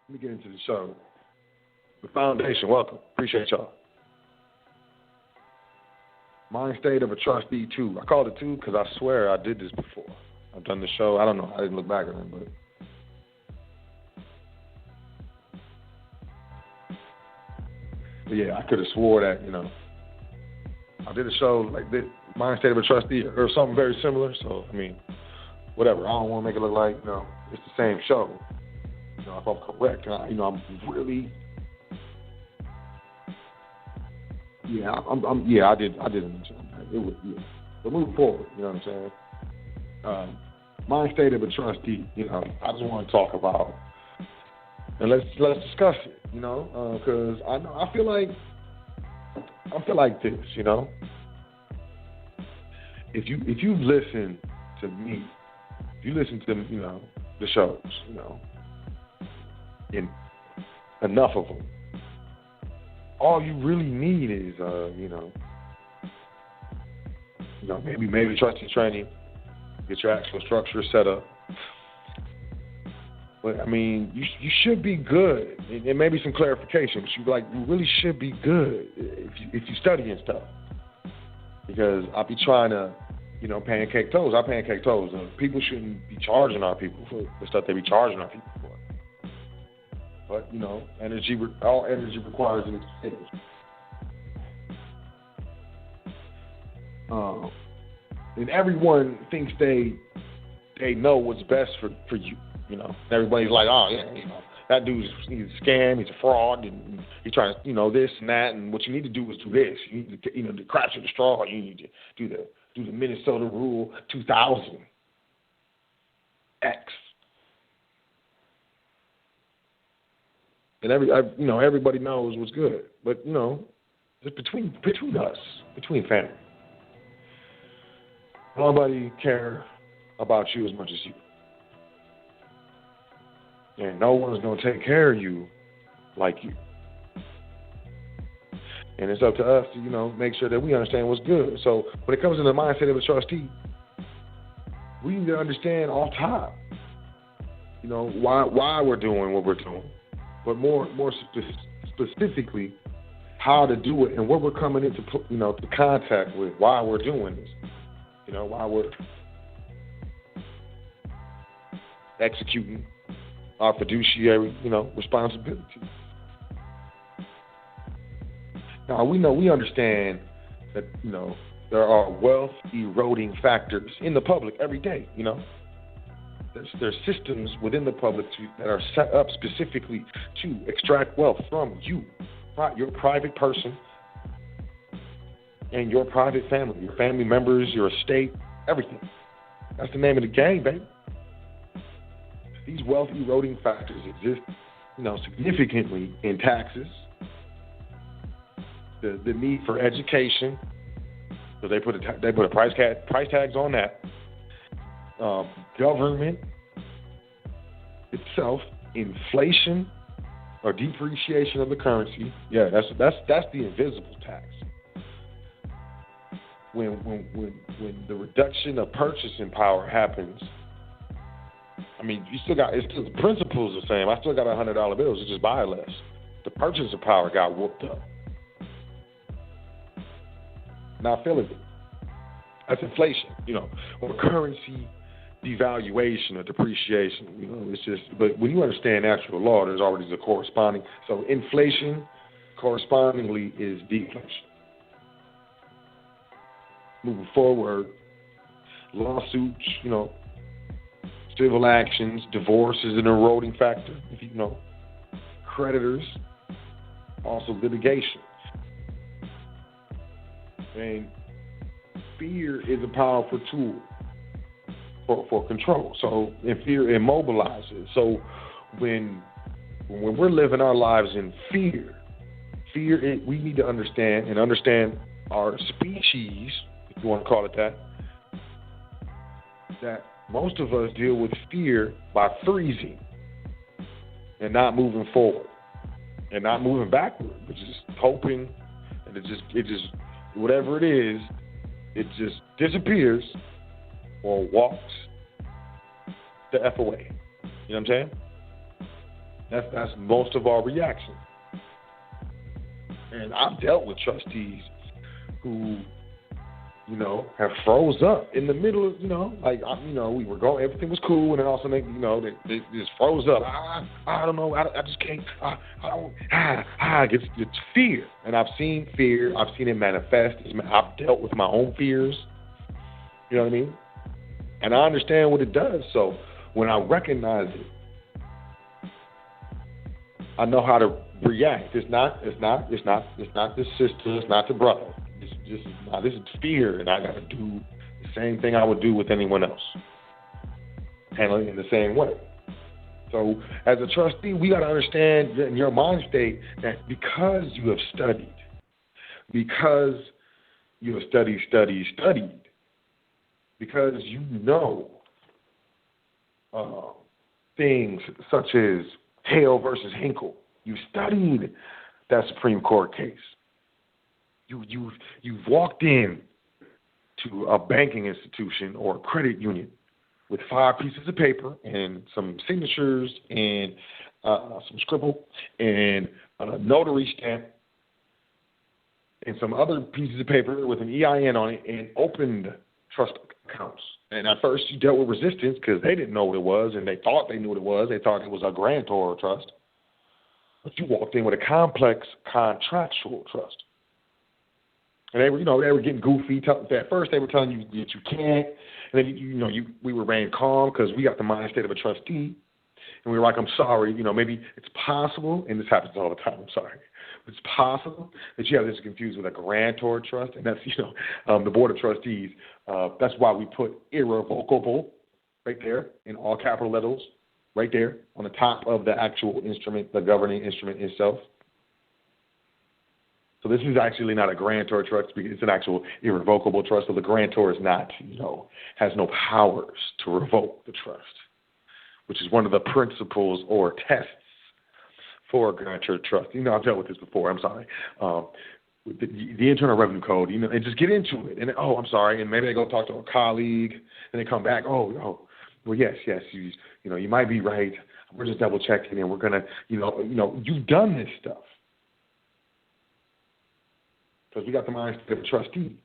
Let me get into the show. The foundation, welcome. Appreciate y'all. Mind state of a trustee 2. I called it 2 because I swear I did this before. I've done the show. I don't know. I didn't look back at it, but yeah, I could have swore that, I did a show like this, Mind State of a Trustee, or something very similar. So, I mean, whatever. I don't want to make it look like, it's the same show. If I'm correct, I'm really, I did mention that. It was, But moving forward, you know what I'm saying? Mind State of a Trustee, I just want to talk about, and let's discuss it, because I feel like this, If you listen to me, if you listen to the shows, in enough of them, all you really need is maybe trustee training, get your actual structure set up. But I mean, you should be good, and maybe some clarification. But you really should be good if you study and stuff. Because I'll be trying to, pancake toes. I pancake toes. People shouldn't be charging our people for the stuff they be charging our people for. But all energy requires an exchange. And everyone thinks they know what's best for you. Everybody's like, oh yeah, that dude's he's a scam, he's a fraud, and he's trying to this and that. And what you need to do is do this. You need to the crap's in the straw. You need to do the Minnesota Rule 2000 X. And everybody knows what's good, but just between us, between family, nobody care about you as much as you. And no one's going to take care of you like you. And it's up to us to, make sure that we understand what's good. So when it comes to the mindset of a trustee, we need to understand off top, why we're doing what we're doing. But more specifically, how to do it and what we're coming into, to contact with, why we're doing this. Why we're executing our fiduciary, responsibilities. Now, we understand that, there are wealth eroding factors in the public every day, There's systems within the public that are set up specifically to extract wealth from you, your private person, and your private family, your family members, your estate, everything. That's the name of the game, baby. These wealth eroding factors exist, significantly in taxes, the need for education, so they put a price tags on that. Government itself, inflation or depreciation of the currency. Yeah, that's the invisible tax. When the reduction of purchasing power happens, I mean, the principles the same. I still got $100 bills to just buy less. The purchasing power got whooped up. Not feeling it. That's inflation, or currency devaluation or depreciation. It's just. But when you understand natural law, there's always a corresponding. So inflation, correspondingly, is deflation. Moving forward, lawsuits, civil actions, divorce is an eroding factor. Creditors, also litigation. And fear is a powerful tool for control. So, and fear immobilizes. So, when we're living our lives in fear, we need to understand our species, if you want to call it that most of us deal with fear by freezing and not moving forward and not moving backward, but just hoping, and it just whatever it is, it just disappears or walks the F away. You know what I'm saying? That's most of our reaction. And I've dealt with trustees who, have froze up in the middle of, we were going, everything was cool, and then all of a sudden, they just froze up. I don't know, I just can't, it's fear. And I've seen fear, I've seen it manifest. I've dealt with my own fears, you know what I mean? And I understand what it does. So when I recognize it, I know how to react. It's not the sister, it's not the brother. This is fear, and I got to do the same thing I would do with anyone else. Handle it in the same way. So as a trustee, we got to understand in your mind state that because you have studied, because you have studied, because you know things such as Hale versus Hinkle. You studied that Supreme Court case. You've walked in to a banking institution or a credit union with 5 pieces of paper and some signatures and some scribble and a notary stamp and some other pieces of paper with an EIN on it and opened trust accounts. And at first you dealt with resistance because they didn't know what it was and they thought they knew what it was. They thought it was a grantor trust. But you walked in with a complex contractual trust. And they were getting goofy. At first they were telling you that you can't. And then, we were remaining calm because we got the mind state of a trustee. And we were like, I'm sorry, maybe it's possible, and this happens all the time, I'm sorry. It's possible that you have this confused with a grantor trust, and that's, the Board of Trustees. That's why we put irrevocable right there in all capital letters, right there on the top of the actual instrument, the governing instrument itself. So this is actually not a grantor trust, it's an actual irrevocable trust. So the grantor is not, has no powers to revoke the trust, which is one of the principles or tests for a grantor trust. I've dealt with this before, I'm sorry. The Internal Revenue Code, and just get into it. And, I'm sorry, and maybe they go talk to a colleague, and they come back, well, yes, you might be right. We're just double checking, and we're going to, you've done this stuff. Because we got the mindset of a trustee.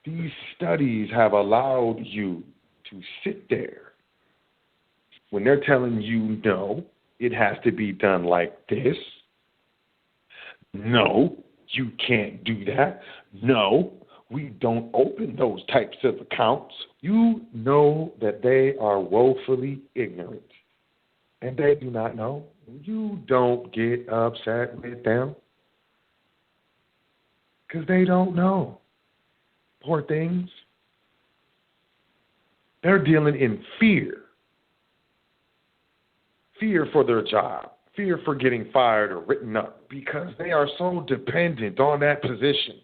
These studies have allowed you to sit there when they're telling you, no, it has to be done like this. No, you can't do that. No, we don't open those types of accounts. You know that they are woefully ignorant. And they do not know. You don't get upset with them because they don't know. Poor things. They're dealing in fear. Fear for their job. Fear for getting fired or written up because they are so dependent on that position.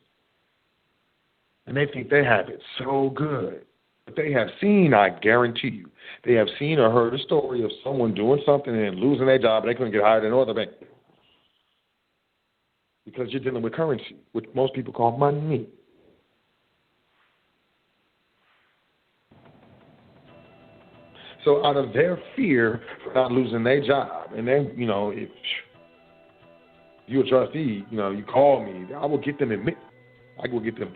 And they think they have it so good. But they have seen, I guarantee you, they have seen or heard a story of someone doing something and losing their job and they couldn't get hired in another bank. Because you're dealing with currency, which most people call money. So out of their fear for not losing their job, and then, if you're a trustee, you call me, I will get them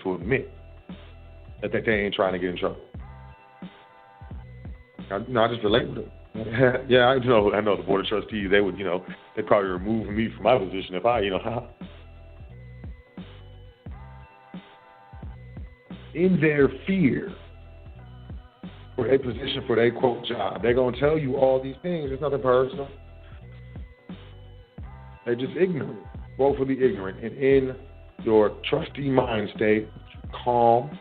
to admit that they ain't trying to get in trouble. I just relate with them. Yeah, I know the Board of Trustees, they would, they'd probably remove me from my position if I, in their fear for their position, for their, quote, job, they're going to tell you all these things. It's nothing personal. They're just ignorant, woefully ignorant. And in your trustee mind state, calm,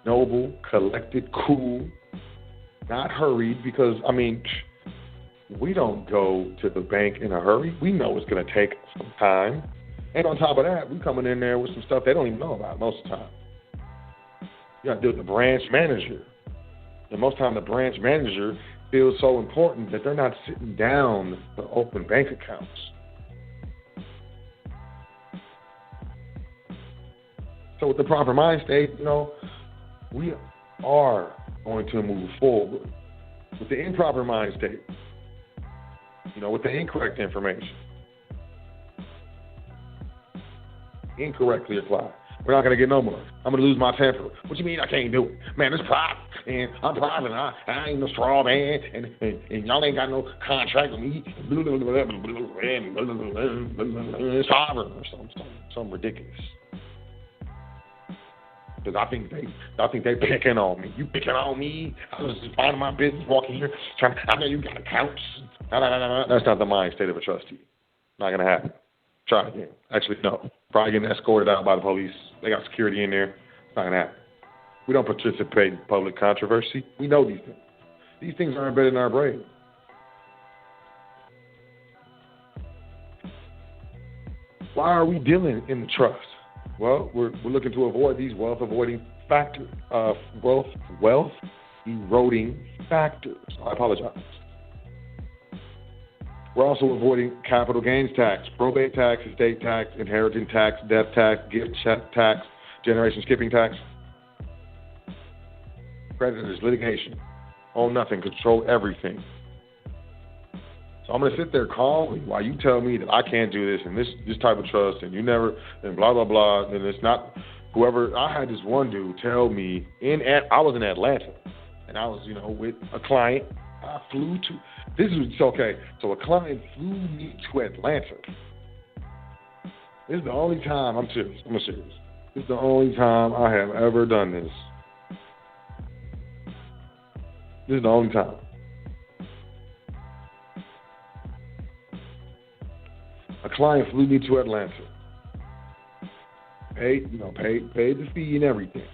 noble, collected, cool, not hurried, because, we don't go to the bank in a hurry. We know it's going to take some time. And on top of that, we coming in there with some stuff they don't even know about most of the time. You got to deal with the branch manager. And most of the time, the branch manager feels so important that they're not sitting down to open bank accounts. So with the proper mind state, we are going to move forward with the improper mind state, with the incorrect information, incorrectly applied. We're not going to get no more. I'm going to lose my temper. What you mean I can't do it? Man, it's private, and I'm private, and I ain't no straw man, and y'all ain't got no contract with me, sovereign or something ridiculous. Because I think they picking on me. You picking on me? I was just minding my business, walking here, I know you got accounts. That's not the mind state of a trustee. Not going to happen. Try again. Actually, no. Probably getting escorted out by the police. They got security in there. It's not going to happen. We don't participate in public controversy. We know these things. These things are embedded in our brain. Why are we dealing in the trust? Well, we're looking to avoid these wealth eroding factors. I apologize. We're also avoiding capital gains tax, probate tax, estate tax, inheritance tax, death tax, gift tax, generation skipping tax, creditors, litigation, own nothing, control everything. So I'm going to sit there calmly while you tell me that I can't do this and this type of trust and you never, and blah, blah, blah, and it's not whoever. I had this one dude tell me, I was in Atlanta, and I was, with a client. I flew to, okay, so a client flew me to Atlanta. This is the only time, I'm serious. This is the only time I have ever done this. This is the only time. A client flew me to Atlanta. Paid the fee and everything.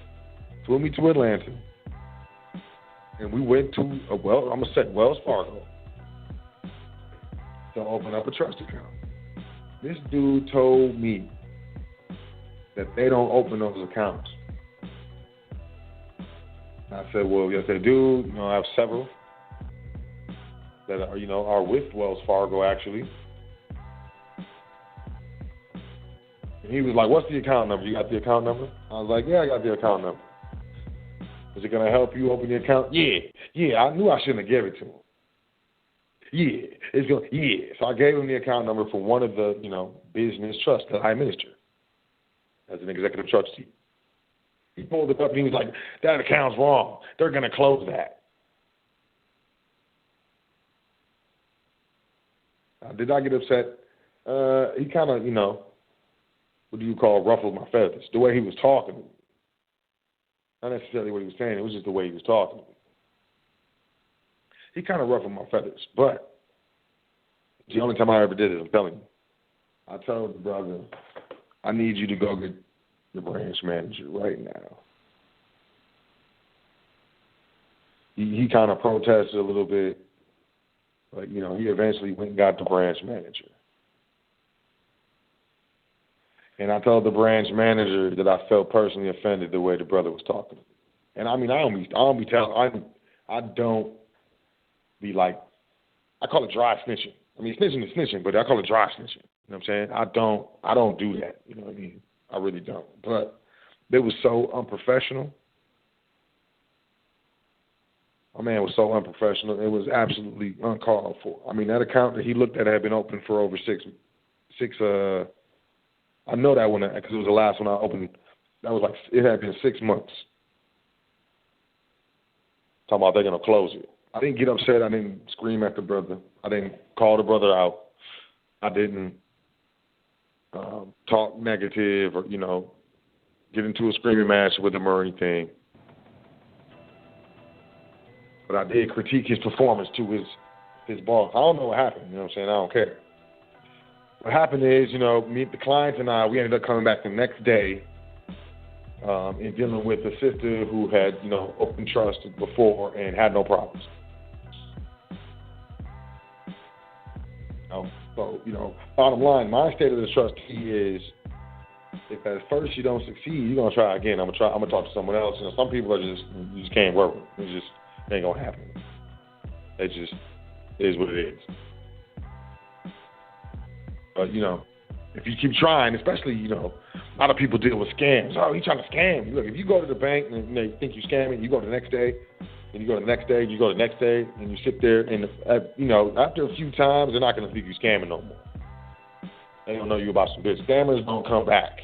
Flew me to Atlanta. And we went to Wells Fargo to open up a trust account. This dude told me that they don't open those accounts. And I said, well, yes, they do. I have several that are with Wells Fargo, actually. And he was like, what's the account number? You got the account number? I was like, yeah, I got the account number. Is it going to help you open the account? Yeah, I knew I shouldn't have given it to him. So I gave him the account number for one of the, business trusts that I administer as an executive trustee. He pulled it up and he was like, that account's wrong. They're going to close that. Did I get upset? He kind of, what do you call ruffled my feathers? The way he was talking to me. Not necessarily what he was saying, it was just the way he was talking to me. He kind of ruffled my feathers, but it's the only time I ever did it, I'm telling you. I told the brother, I need you to go get the branch manager right now. He kind of protested a little bit, but, he eventually went and got the branch manager. And I told the branch manager that I felt personally offended the way the brother was talking. And I don't be like, I call it dry snitching. I mean, snitching is snitching, but I call it dry snitching. You know what I'm saying? I don't do that. You know what I mean? I really don't. But it was so unprofessional. My man was so unprofessional. It was absolutely uncalled for. I mean, that account that he looked at had been open for over six. I know that one because it was the last one I opened. That was it had been 6 months. Talking about they're going to close it. I didn't get upset. I didn't scream at the brother. I didn't call the brother out. I didn't talk negative or, get into a screaming match with him or anything. But I did critique his performance to his boss. I don't know what happened. You know what I'm saying? I don't care. What happened is, me, the clients and I, we ended up coming back the next day and dealing with a sister who had, open trust before and had no problems. So, bottom line, my state of the trustee is if at first you don't succeed, you're going to try again. I'm going to talk to someone else. Some people you just can't work with. It ain't going to happen. It just is what it is. But, if you keep trying, especially, A lot of people deal with scams. Oh, he's trying to scam you. Look, if you go to the bank and they think you're scamming, you go the next day, and you go the next day, you go the next day, and you sit there, and after a few times, they're not going to think you're scamming no more. They don't know you about some business. Scammers don't come back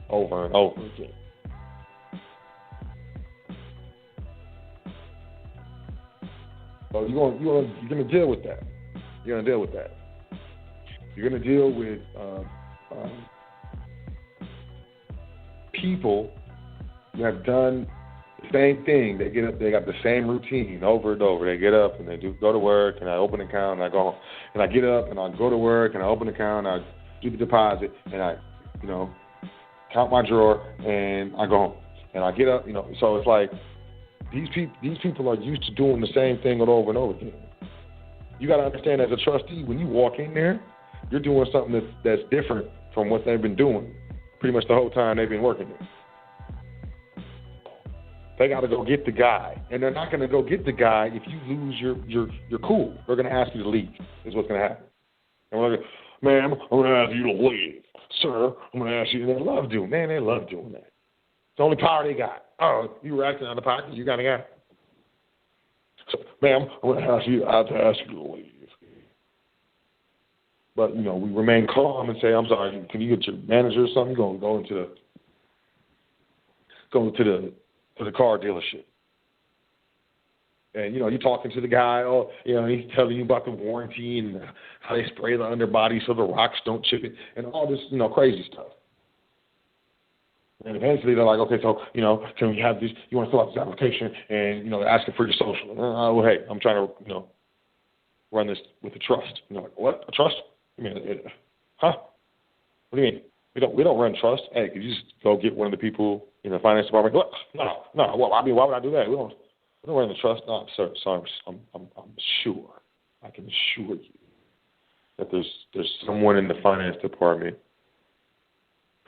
over and over again. So you're going to deal with that. You're going to deal with that. You're going to deal with people who have done the same thing. They get up, they got the same routine over and over. They get up and they go to work, and I open an account, and I go home. And I get up and I go to work, and I open an account, and I do the deposit, and I, count my drawer, and I go home. And I get up, So it's like these people are used to doing the same thing over and over again. You got to understand, as a trustee, when you walk in there, you're doing something that's different from what they've been doing pretty much the whole time they've been working there. They got to go get the guy, and they're not going to go get the guy if you lose your cool. They're going to ask you to leave. Is what's going to happen. And we're like, ma'am, I'm going to ask you to leave. Sir, I'm going to ask you. And they love doing that. It's the only power they got. Oh, you were acting out of pocket. You got a guy. So, ma'am, I have to ask you to leave. But, we remain calm and say, I'm sorry, can you get your manager or something? You're going to go to the car dealership. And, you're talking to the guy, he's telling you about the warranty and how they spray the underbody so the rocks don't chip it and all this, crazy stuff. And eventually they're like, okay, so, can we have this? You want to fill out this application and, asking for your social. Well, hey, I'm trying to, run this with a trust. Like, what? A trust? I mean, huh? What do you mean? We don't run trust. Hey, could you just go get one of the people in the finance department? What? No. Well, I mean, why would I do that? We don't run the trust. No, sir. Sorry, I'm sure. I can assure you that there's someone in the finance department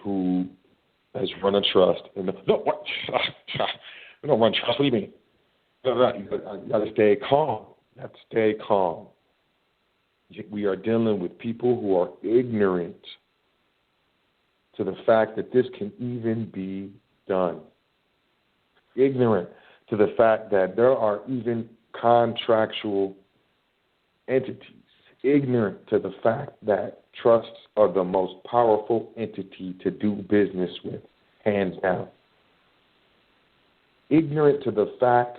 who has run a trust. No, what? We don't run trust. What do you mean? No, you got to stay calm. You have to stay calm. We are dealing with people who are ignorant to the fact that this can even be done. Ignorant to the fact that there are even contractual entities. Ignorant to the fact that trusts are the most powerful entity to do business with, hands down. Ignorant to the fact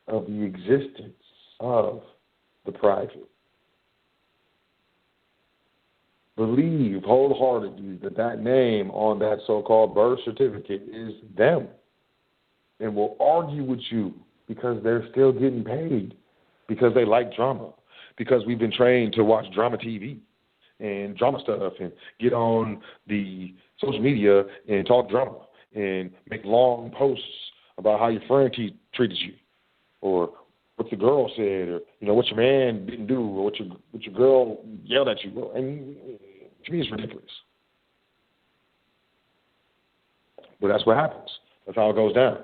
of the existence of the private. Believe wholeheartedly that name on that so-called birth certificate is them, and will argue with you because they're still getting paid, because they like drama, because we've been trained to watch drama TV and drama stuff and get on the social media and talk drama and make long posts about how your friend treated you, or what the girl said, or what your man didn't do, or what your girl yelled at you. And to me, it's ridiculous. But that's what happens. That's how it goes down.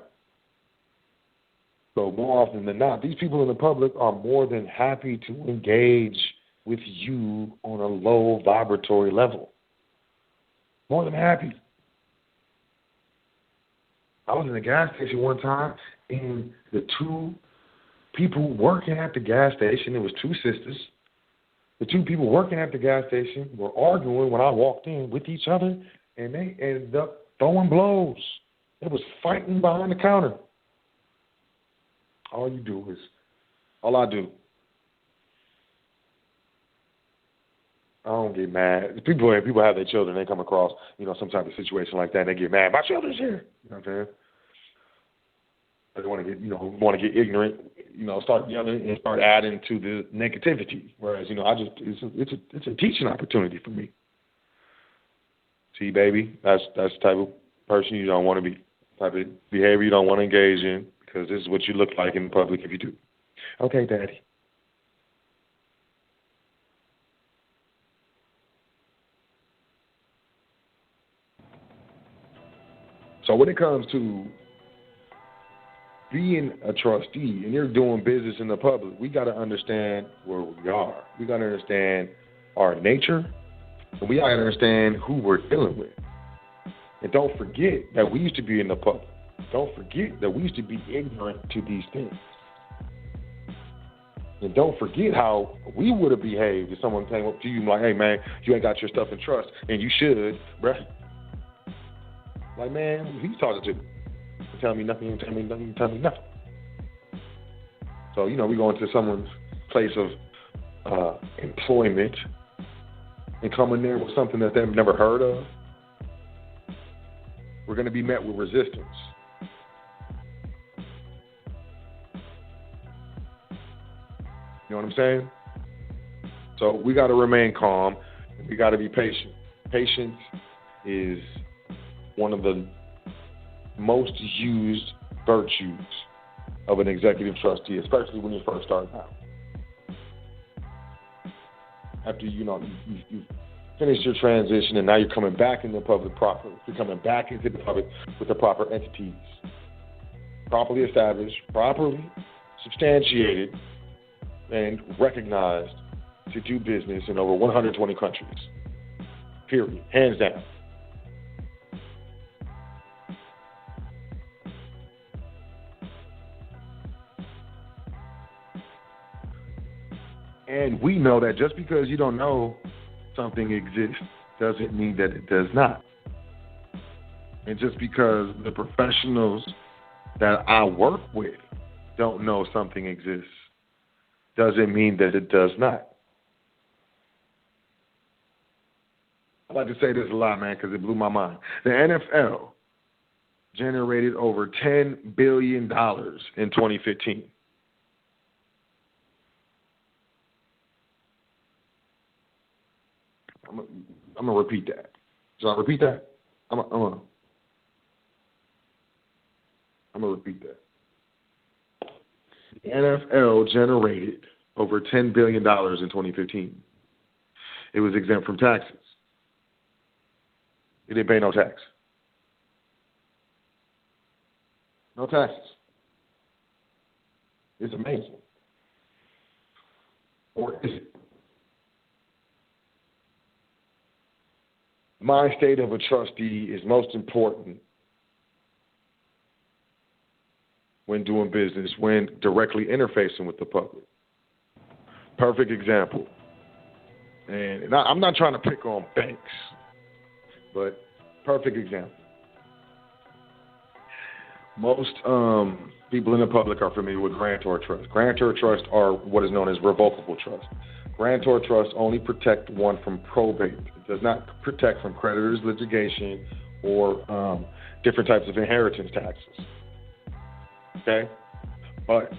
So more often than not, these people in the public are more than happy to engage with you on a low vibratory level. More than happy. I was in a gas station one time, and the two people working at the gas station, it was two sisters. The two people working at the gas station were arguing when I walked in with each other, and they ended up throwing blows. It was fighting behind the counter. All I do, I don't get mad. People have their children, they come across, some type of situation like that, and they get mad. My children's here. You know what I'm saying? They want to get ignorant, start yelling and start adding to the negativity. Whereas, it's a teaching opportunity for me. See, baby, that's the type of person you don't want to be, type of behavior you don't want to engage in, because this is what you look like in public if you do. Okay, Daddy. So when it comes to being a trustee and you're doing business in the public, we got to understand where we are. We got to understand our nature, and we got to understand who we're dealing with. And don't forget that we used to be in the public. Don't forget that we used to be ignorant to these things. And don't forget how we would have behaved if someone came up to you and like, hey, man, you ain't got your stuff in trust, and you should, bruh. Like, man, who you talking to? You tell me nothing, you tell me nothing, you tell me nothing. So, we go into someone's place of employment and come in there with something that they've never heard of. We're going to be met with resistance. You know what I'm saying? So we got to remain calm. And we got to be patient. Patience is one of the most used virtues of an executive trustee, especially when you first start out. After you've finished your transition and now you're coming back in the public properly. You're coming back into the public with the proper entities, properly established, properly substantiated, and recognized to do business in over 120 countries. Period. Hands down. And we know that just because you don't know something exists doesn't mean that it does not. And just because the professionals that I work with don't know something exists doesn't mean that it does not. I like to say this a lot, man, because it blew my mind. The NFL generated over $10 billion in 2015. I'm going to repeat that. Should I repeat that? I'm going to repeat that. The NFL generated over $10 billion in 2015. It was exempt from taxes. It didn't pay no tax. No taxes. It's amazing. Or is it? My state of a trustee is most important when doing business, when directly interfacing with the public. Perfect example. And I'm not trying to pick on banks, but perfect example. Most people in the public are familiar with grantor trusts. Grantor trusts are what is known as revocable trusts. Grantor trusts only protect one from probate. It does not protect from creditors' litigation or different types of inheritance taxes. Okay? But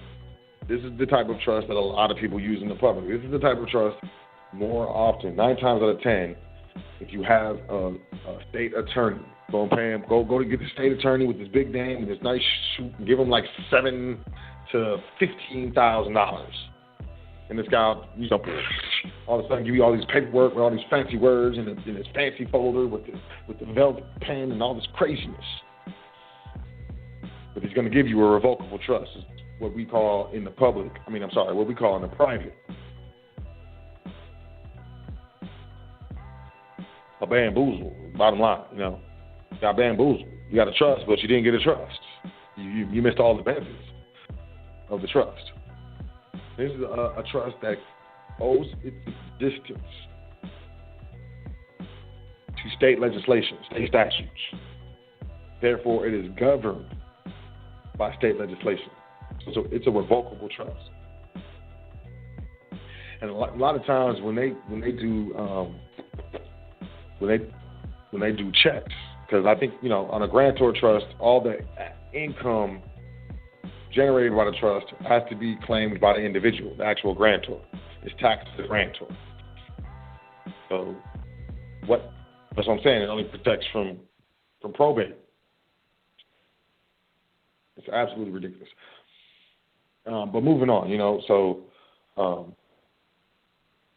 this is the type of trust that a lot of people use in the public. This is the type of trust more often, 9 times out of 10, if you have a state attorney, go and pay him, go to get the state attorney with this big name and this nice suit and give him like $7,000 to $15,000. And this guy, all of a sudden give you all these paperwork with all these fancy words in this fancy folder with the velvet pen and all this craziness. But he's going to give you a revocable trust, what we call in the public, what we call in the private, a bamboozle, bottom line, you got bamboozled. You got a trust, but you didn't get a trust. You missed all the benefits of the trust. This is a trust that owes its existence to state legislation, state statutes. Therefore, it is governed by state legislation. So it's a revocable trust. And a lot of times when they do checks, because I think on a grantor trust, all the income generated by the trust has to be claimed by the individual, the actual grantor. It's taxed to the grantor. So that's what I'm saying. It only protects from probate. It's absolutely ridiculous. But moving on,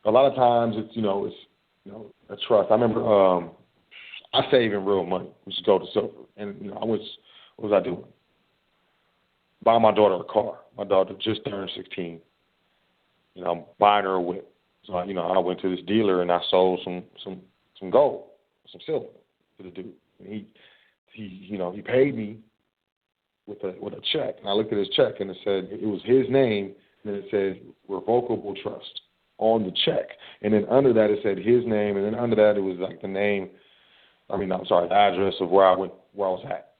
a lot of times it's a trust. I remember I save in real money, which is gold to silver, and what was I doing? Buying my daughter a car. My daughter just turned 16. I'm buying her a whip. So I went to this dealer and I sold some gold, some silver to the dude. And he paid me with a check, and I looked at his check, and it said it was his name, and then it said revocable trust on the check, and then under that it said his name, and then under that it was like the name. The address of where I was at,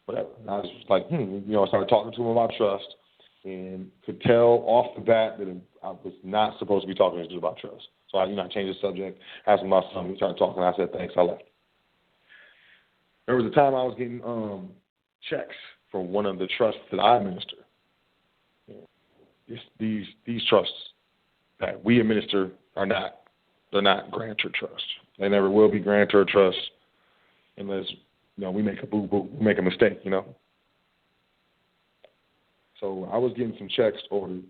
whatever. And I was just like, I started talking to him about trust, and could tell off the bat that I was not supposed to be talking to him about trust. So I changed the subject, asked him about something, we started talking, I said thanks, I left. There was a time I was getting checks from one of the trusts that I administer. These trusts that we administer they're not grantor trusts. They never will be grantor trusts unless we make a boo-boo, we make a mistake, So I was getting some checks ordered,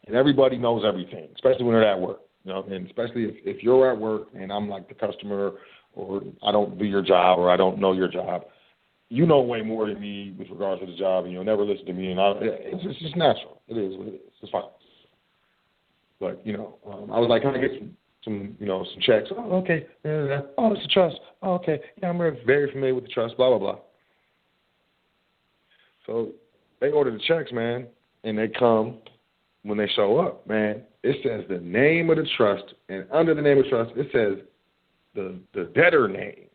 and everybody knows everything, especially when they're at work, and especially if you're at work and I'm like the customer, or I don't do your job, or I don't know your job. You know way more than me with regards to the job, and you'll never listen to me, and it's just natural. It is what it is. It's fine. But, I was like, can I get some checks? Oh, okay. Oh, it's a trust. Oh, okay. Yeah, I'm very familiar with the trust, blah, blah, blah. So they order the checks, man, and they come. When they show up, man, it says the name of the trust, and under the name of the trust, it says the debtor name,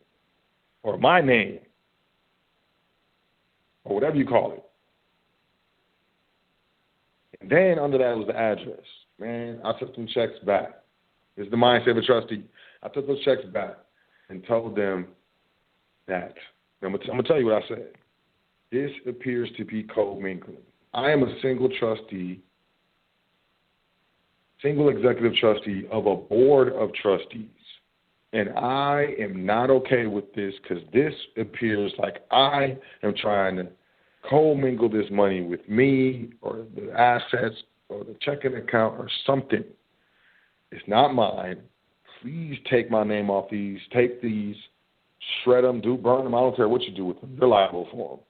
or my name, or whatever you call it. And then under that was the address. Man, I took some checks back. It's the mindset of a trustee. I took those checks back and told them that, I'm going to tell you what I said. This appears to be co-mingling. I am a single trustee, single executive trustee of a board of trustees. And I am not okay with this because this appears like I am trying to co-mingle this money with me or the assets or the checking account or something. It's not mine. Please take my name off these. Take these, shred them, burn them. I don't care what you do with them. You're liable for them.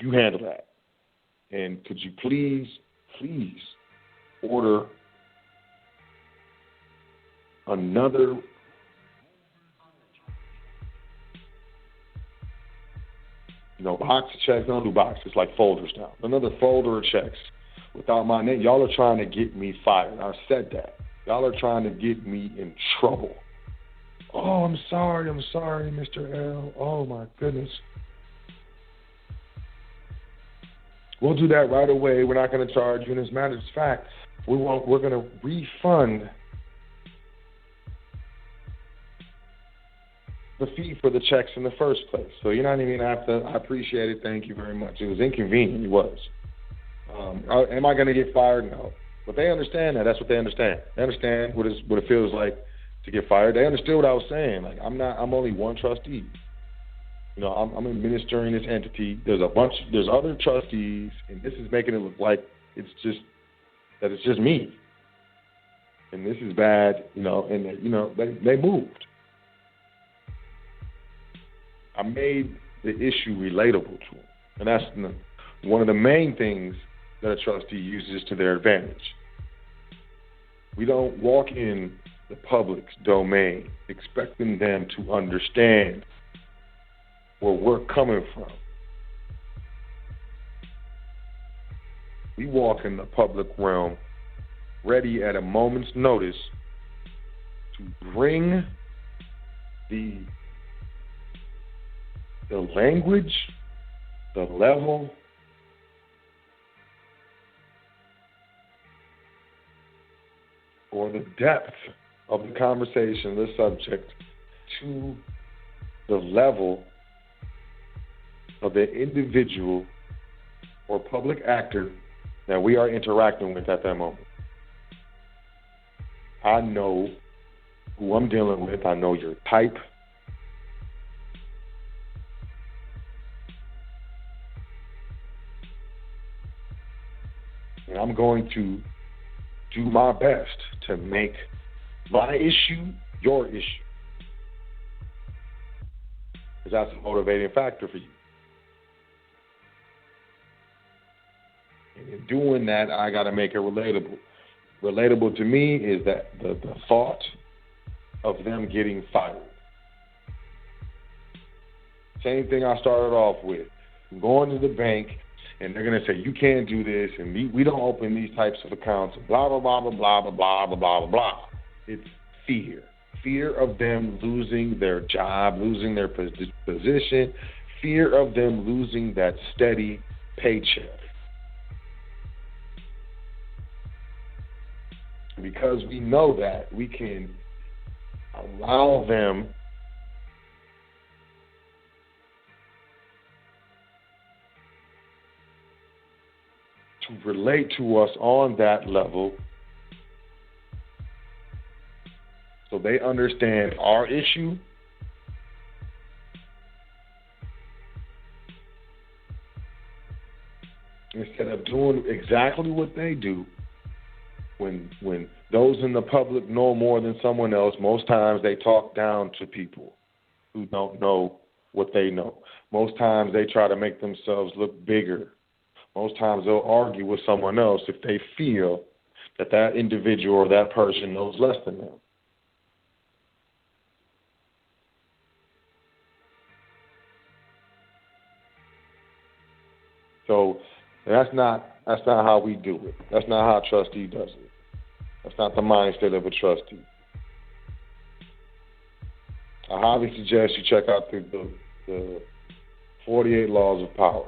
You handle that. And could you please order another box of checks. Don't do boxes, like folders now. Another folder of checks without my name. Y'all are trying to get me fired. I said that. Y'all are trying to get me in trouble. Oh, I'm sorry, Mr. L. Oh, my goodness. We'll do that right away. We're not going to charge you. And as a matter of fact, we're going to refund the fee for the checks in the first place. So you're not even going to have to, I appreciate it, thank you very much. It was inconvenient, it was. Am I going to get fired? No. But they understand that. That's what they understand. They understand what it feels like to get fired. They understood what I was saying. Like, I'm only one trustee. I'm administering this entity. There's other trustees, and this is making it look like it's just me. And this is bad, and they moved. I made the issue relatable to them. And that's one of the main things that a trustee uses to their advantage. We don't walk in the public's domain expecting them to understand where we're coming from. We walk in the public realm ready at a moment's notice to bring the language, the level, or the depth of the conversation, the subject, to the level of the individual or public actor that we are interacting with at that moment. I know who I'm dealing with. I know your type. And I'm going to do my best to make my issue your issue. Because that's a motivating factor for you. And in doing that, I got to make it relatable. Relatable to me is that the thought of them getting fired. Same thing I started off with. I'm going to the bank, and they're going to say, you can't do this, and we don't open these types of accounts, blah, blah, blah, blah, blah, blah, blah, blah, blah, blah. It's fear. Fear of them losing their job, losing their position, fear of them losing that steady paycheck. Because we know that, we can allow them to relate to us on that level so they understand our issue instead of doing exactly what they do. When those in the public know more than someone else, most times they talk down to people who don't know what they know. Most times they try to make themselves look bigger. Most times they'll argue with someone else if they feel that that individual or that person knows less than them. So that's not how we do it. That's not how a trustee does it. That's not the mindset of a trustee. I highly suggest you check out the 48 Laws of Power.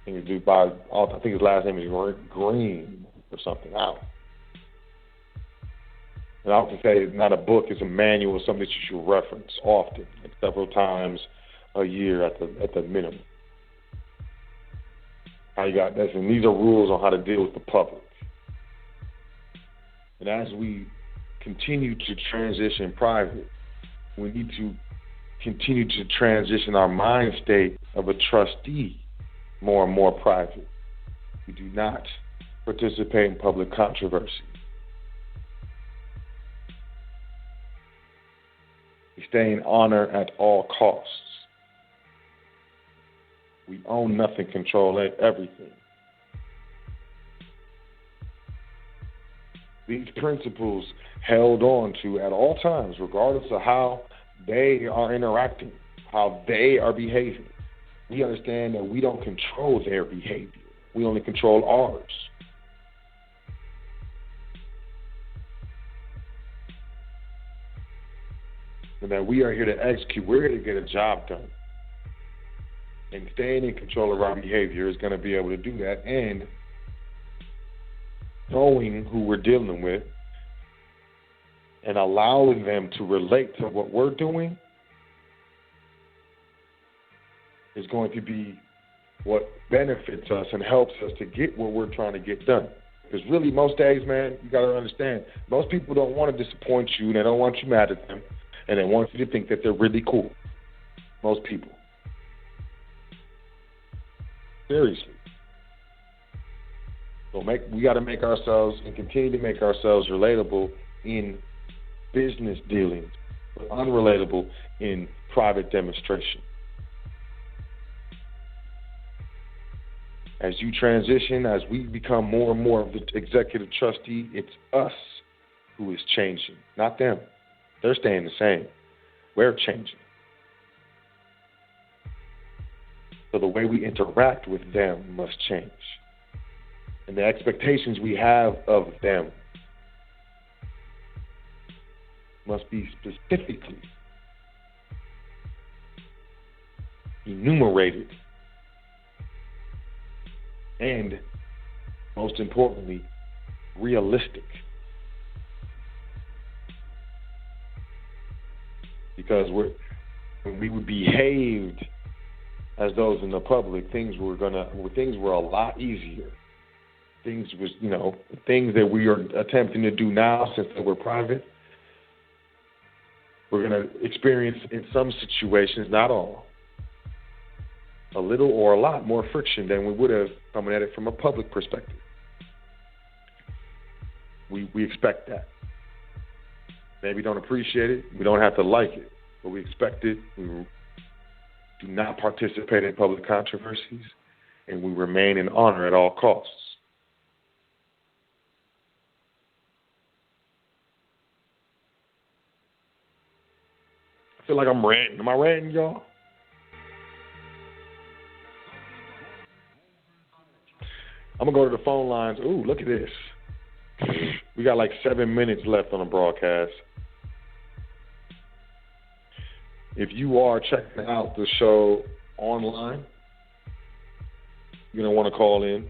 I think his last name is Green or something. And I often say it's not a book; it's a manual, something that you should reference often, like several times a year at the minimum. How you got this, and these are rules on how to deal with the public. And as we continue to transition private, we need to continue to transition our mind state of a trustee more and more private. We do not participate in public controversy. We stay in honor at all costs. We own nothing, control everything. These principles held on to at all times, regardless of how they are interacting, how they are behaving. We understand that we don't control their behavior. We only control ours. And that we are here to execute. We're here to get a job done. And staying in control of our behavior is going to be able to do that. And knowing who we're dealing with and allowing them to relate to what we're doing is going to be what benefits us and helps us to get what we're trying to get done. Because really, most days, man, you got to understand, most people don't want to disappoint you, and they don't want you mad at them, and they want you to think that they're really cool. Most people. Seriously. So we got to make ourselves and continue to make ourselves relatable in business dealings, but unrelatable in private demonstration. As you transition, as we become more and more of the executive trustee, it's us who is changing, not them. They're staying the same. We're changing. So the way we interact with them must change. And the expectations we have of them must be specifically enumerated and, most importantly, realistic. Because when we behaved as those in the public, things were a lot easier. Things that we are attempting to do now, since we're private, we're going to experience in some situations, not all, a little or a lot more friction than we would have coming at it from a public perspective. We expect that. Maybe don't appreciate it. We don't have to like it, but we expect it. We do not participate in public controversies, and we remain in honor at all costs. feel like I'm ranting. Am I ranting, y'all? I'm going to go to the phone lines. Ooh, look at this. We got like 7 minutes left on the broadcast. If you are checking out the show online, you're going to want to call in.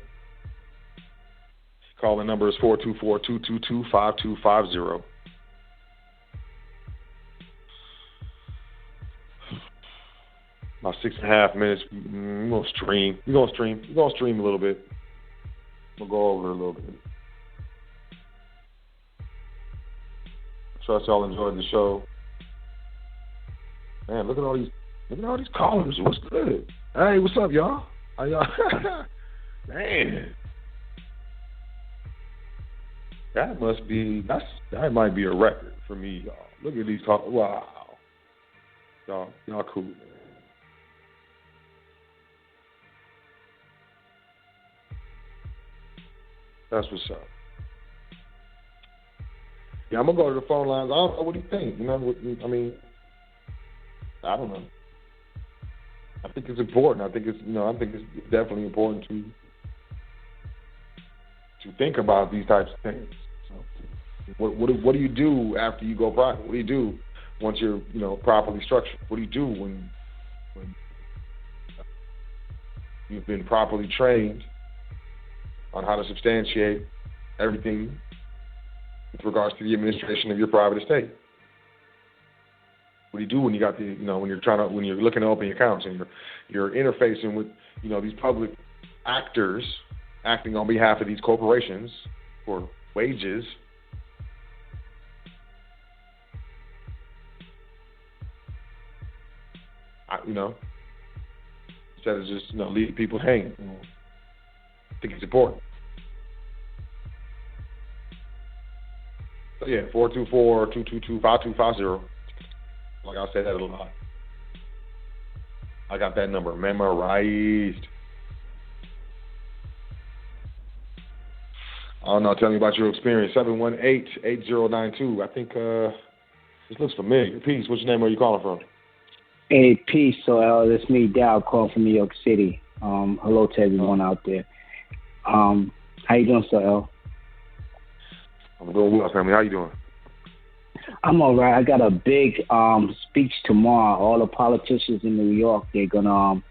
Calling number is 424-222-5250. About 6.5 minutes. We're going to stream. We're going to stream a little bit. We'll go over it a little bit. Trust y'all enjoyed the show. Man, look at all these callers. What's good? Hey, what's up, y'all? How y'all? Man. That might be a record for me, y'all. Look at these callers. Wow. Y'all cool, man. That's what's up. Yeah, I'm going to go to the phone lines. I don't know. What do you think? I don't know. I think it's important. I think it's definitely important to think about these types of things. So, what do you do after you go private? What do you do once you're, properly structured? What do you do when you've been properly trained on how to substantiate everything with regards to the administration of your private estate? What do you do when you got when you're looking to open accounts and you're interfacing with, these public actors acting on behalf of these corporations for wages? Instead of just, leaving people hanging. I think it's important. So, yeah, 424-222-5250. Like I said that a lot. I got that number memorized. I don't know. Tell me about your experience. 718-8092. I think this looks familiar. Peace. What's your name? Where are you calling from? Hey, peace. So, it's me, Dow Call from New York City. Hello to everyone out there. How you doing, Sir L? I'm doing well, family. How you doing? I'm all right. I got a big speech tomorrow. All the politicians in New York, they're going to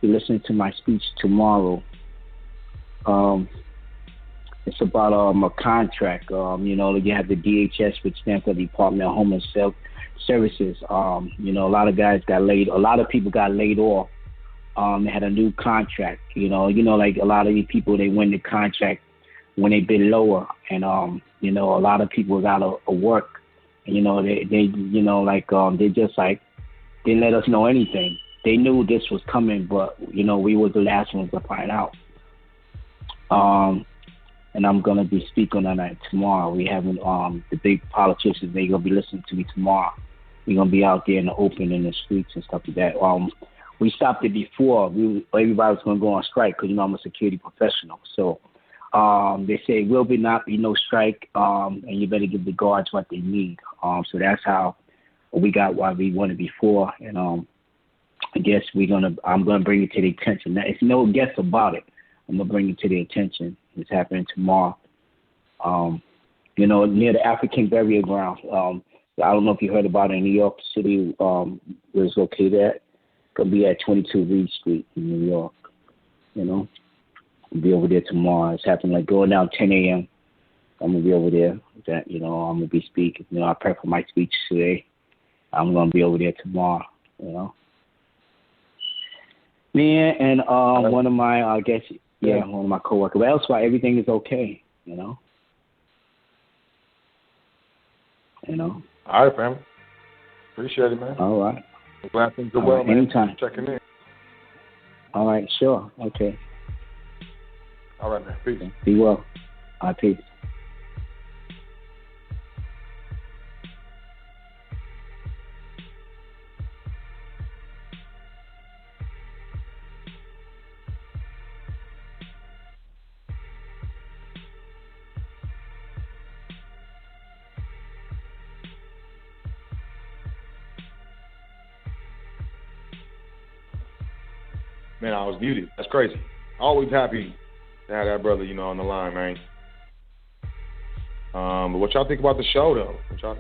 be listening to my speech tomorrow. It's about a contract. You have the DHS, which stands for the Department of Homeland Services. A lot of people got laid off. They had a new contract. Like a lot of these people, they win the contract when they bid lower, and a lot of people was out of work. They just didn't let us know anything. They knew this was coming, but we were the last ones to find out. And I'm gonna be speaking on that tomorrow. We having the big politicians. They gonna be listening to me tomorrow. We're gonna be out there in the open in the streets and stuff like that. We stopped it before. Everybody was gonna go on strike because I'm a security professional. So they say will not be no strike, and you better give the guards what they need. So that's how we got what we wanted before, and I guess I'm gonna bring it to the attention. Now, it's no guess about it. I'm gonna bring it to the attention. It's happening tomorrow. Near the African burial ground. I don't know if you heard about it in New York City. Where it's located at. It's gonna be at 22 Reed Street in New York. I'll be over there tomorrow. It's happening going down 10 a.m. I'm gonna be over there. I'm gonna be speaking. I prep for my speech today. I'm gonna be over there tomorrow. Me and one of my, one of my coworkers. But elsewise, everything is okay. All right, family. Appreciate it, man. All right. I'm glad things are well, man. Anytime. Checking in. All right, sure. Okay. All right, man. Peace. Be well. All right, peace. Man, I was muted. That's crazy. Always happy to have that brother, on the line, man. But what y'all think about the show, though? What y'all,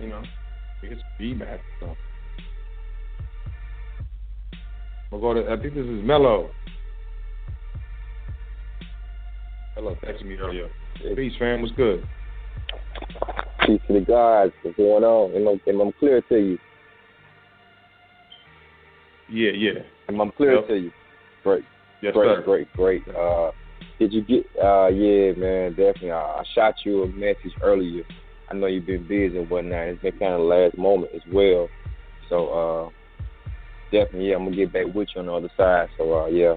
we get some feedback. So. We'll go to, I think this is Mello. Hello, texted me earlier. Peace, fam. What's good? Peace to the guys. What's going on? Am I clear to you? Yeah. Am I clear to you? Great. Yes, great, sir. Great. Did you get, yeah, man, definitely. I shot you a message earlier. I know you've been busy and whatnot. It's been kind of last moment as well. So, definitely, yeah, I'm going to get back with you on the other side. So, yeah,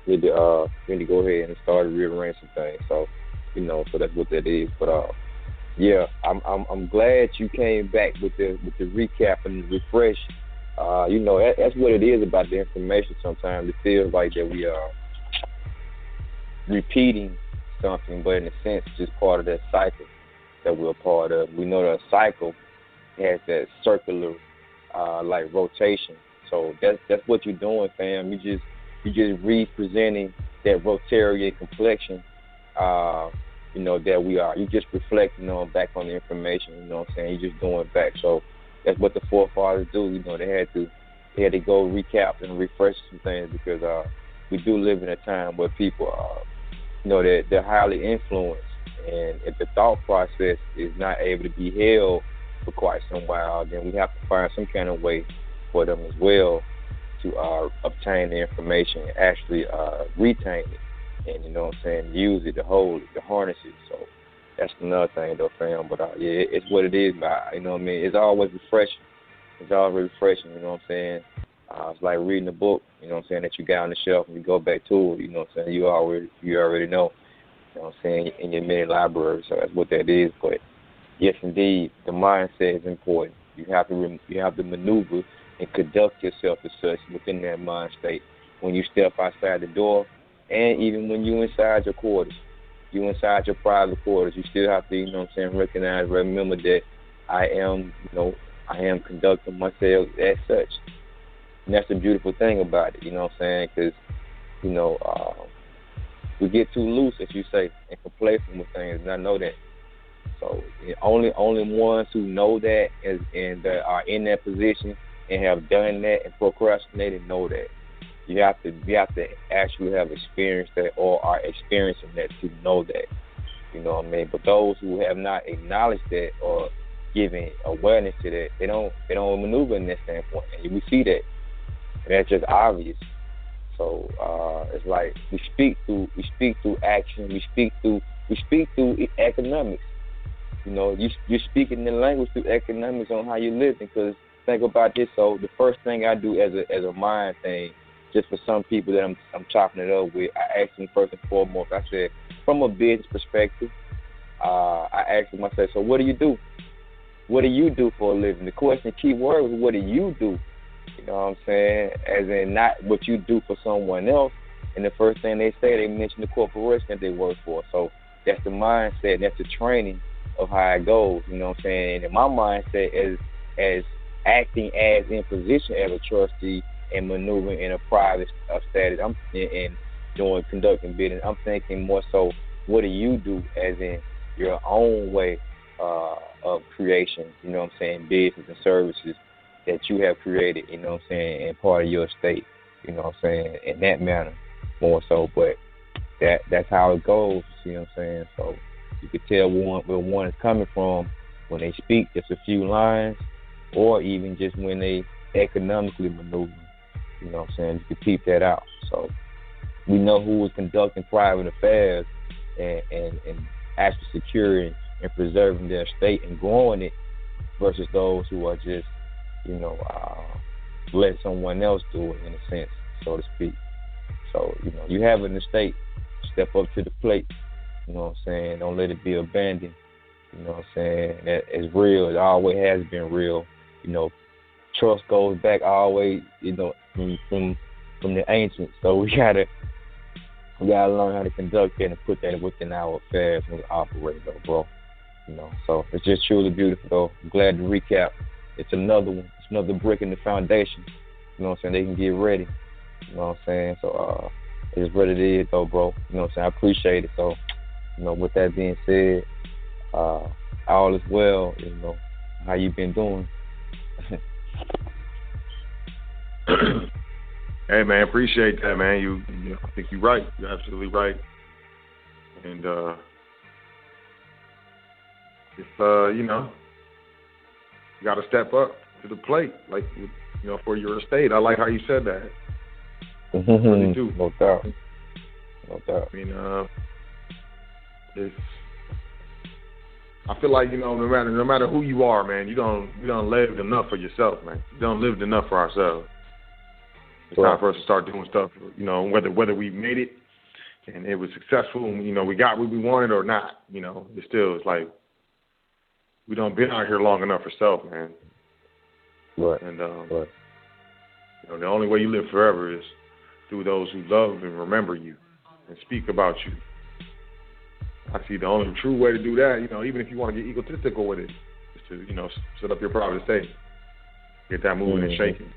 we need to go ahead and start to rearrange some things. So, so that's what that is. But, yeah, I'm glad you came back with the recap and the refresh. That's what it is about the information sometimes. It feels like that we are repeating something, but in a sense, just part of that cycle that we're a part of. We know that a cycle has that circular, like rotation. So that's what you're doing, fam. You just representing that Rotarian complexion, that we are. You just reflecting back on the information. You know what I'm saying? You're just doing it back. So that's what the forefathers do. They had to go recap and refresh some things because we do live in a time where people they're highly influenced, and if the thought process is not able to be held for quite some while, then we have to find some kind of way for them as well to obtain the information and actually retain it, and use it, to hold it, to harness it. So that's another thing, though, fam. But yeah, it's what it is. But it's always refreshing. It's always refreshing. It's like reading a book. That you got on the shelf and you go back to it. You already know. In your mini library. So that's what that is. But yes, indeed, the mindset is important. You have to maneuver and conduct yourself as such within that mind state when you step outside the door, and even when you inside your quarters. You inside your private quarters, you still have to, recognize, remember that I am conducting myself as such. And that's the beautiful thing about it, because, we get too loose, as you say, and complacent with things, and I know that. So only ones who know that and that are in that position and have done that and procrastinated know that. You have to actually have experienced that or are experiencing that to know that. You know what I mean? But those who have not acknowledged that or given awareness to that, they don't maneuver in that standpoint. And we see that. And that's just obvious. So it's like we speak through action. We speak through economics. You're speaking the language through economics on how you're living. Because think about this. So the first thing I do as a mind thing, just for some people that I'm chopping it up with, I ask them first and foremost. I said, from a business perspective, I asked them. I said, so what do you do? What do you do for a living? The question, key word was, what do you do? You know what I'm saying? As in not what you do for someone else. And the first thing they say, they mention the corporation that they work for. So that's the mindset. That's the training of how it goes. You know what I'm saying? And my mindset is as acting as in position as a trustee and maneuvering in a private status. I'm conducting bidding. I'm thinking more so, what do you do as in your own way of creation? You know what I'm saying? Business and services that you have created, you know what I'm saying, and part of your estate, you know what I'm saying, in that manner more so. But that's how it goes, you know what I'm saying? So you could tell where one is coming from when they speak just a few lines, or even just when they economically maneuver, you know what I'm saying? You can peep that out. So we know who is conducting private affairs and actually securing and preserving their estate and growing it versus those who are just let someone else do it, in a sense, so to speak. So, you have an estate, step up to the plate, you know what I'm saying? Don't let it be abandoned, you know what I'm saying? That is real. It always has been real. Trust goes back always, from the ancients. So we gotta learn how to conduct that and put that within our affairs and operate, though, bro. So it's just truly beautiful, though. I'm glad to recap. It's another one. It's another brick in the foundation. You know what I'm saying? They can get ready. You know what I'm saying? So it's what it is, though, bro. You know what I'm saying? I appreciate it. So, with that being said, all is well. How you been doing? Hey, man, appreciate that, man. I think you're right. You're absolutely right. And you got to step up to the plate, like for your estate. I like how you said that. Really do. No doubt. I mean, I feel like no matter who you are, man, you don't live enough for yourself, man. You don't live enough for ourselves. It's time for us to start doing stuff, whether we made it and it was successful, and we got what we wanted or not. It's like we don't been out here long enough for self, man. Right. And the only way you live forever is through those who love and remember you and speak about you. I see the only true way to do that, even if you want to get egotistical with it, is to, set up your private estate. Get that moving and shaking.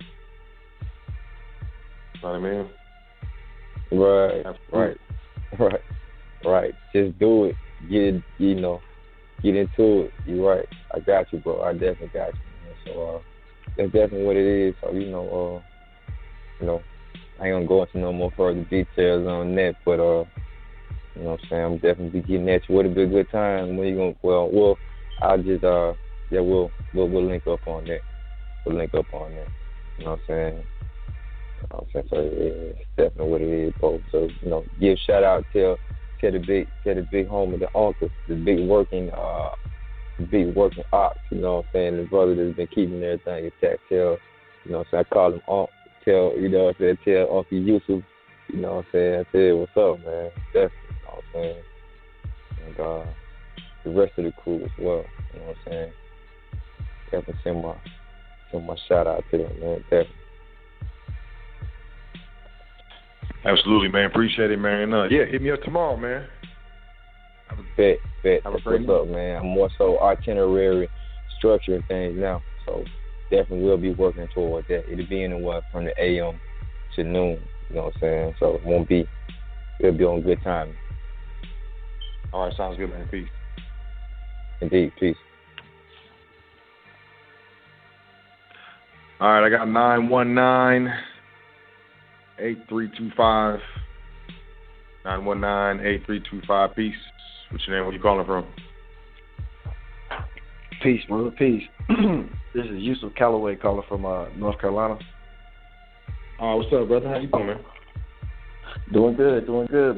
You know what I mean? Right. Just do it. Get into it. You're right. I got you, bro. I definitely got you. So that's definitely what it is. So I ain't gonna go into no more further details on that, but you know what I'm saying, I'm definitely getting at you. Would it be a good time? When you gonna? Well, I'll just we'll link up on that. We'll link up on that. You know what I'm saying? So it's definitely what it is, folks. So give shout out, tell the big homie, the uncle, the big working ox. You know what I'm saying? The brother that's been keeping everything intact. Tell, I call him Unc. Tell, tell Uncle Yusuf. You know what I'm saying? I tell what's up, man. Definitely. You know what I'm saying? And the rest of the crew as well. You know what I'm saying? Definitely send my shout out to them, man. Definitely. Absolutely, man. Appreciate it, man. Hit me up tomorrow, man. Bet. That's what's up, man. I'm more so itinerary, structure and things now. So definitely will be working toward that. It'll be anywhere from the AM to noon. You know what I'm saying? So it'll be on good time. All right, sounds good, man. Peace. Indeed, peace. All right, I got 919-8325. 919-8325. Peace. What's your name? Where you calling from? Peace, brother. Peace. This is Yusuf Calloway calling from North Carolina. What's up, brother? How you doing, man? Doing good,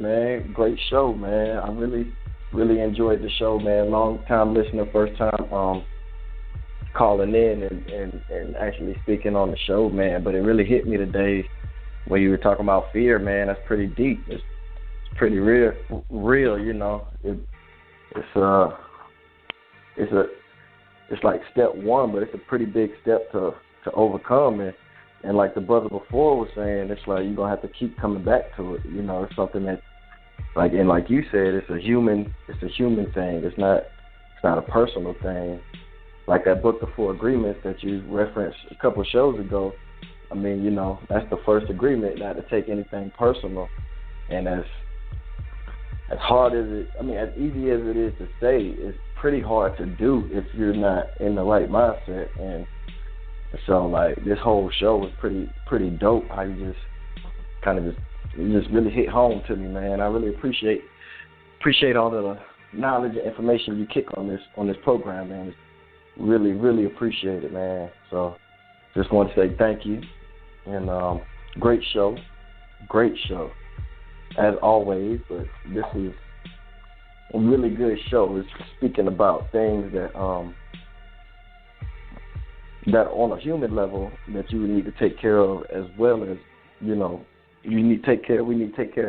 man. Great show, man. I really enjoyed the show, man. Long time listener, first time calling in and actually speaking on the show, man. But it really hit me today when you were talking about fear, man. That's pretty deep. It's pretty real. It's like step one, but it's a pretty big step to overcome. And like the brother before was saying, it's like you're gonna have to keep coming back to it. It's something that, like you said, it's a human thing. It's not a personal thing. Like that book, The Four Agreements, that you referenced a couple of shows ago. I mean, that's the first agreement, not to take anything personal. And as hard as as easy as it is to say, it's pretty hard to do if you're not in the right mindset. And so, like, this whole show was pretty dope. How you just really hit home to me, man. I really appreciate all the knowledge and information you kick on this program, man. It's really appreciate it, man. So, just want to say thank you, and great show, as always. But this is a really good show. It's speaking about things that on a human level that you need to take care of, as well as we need to take care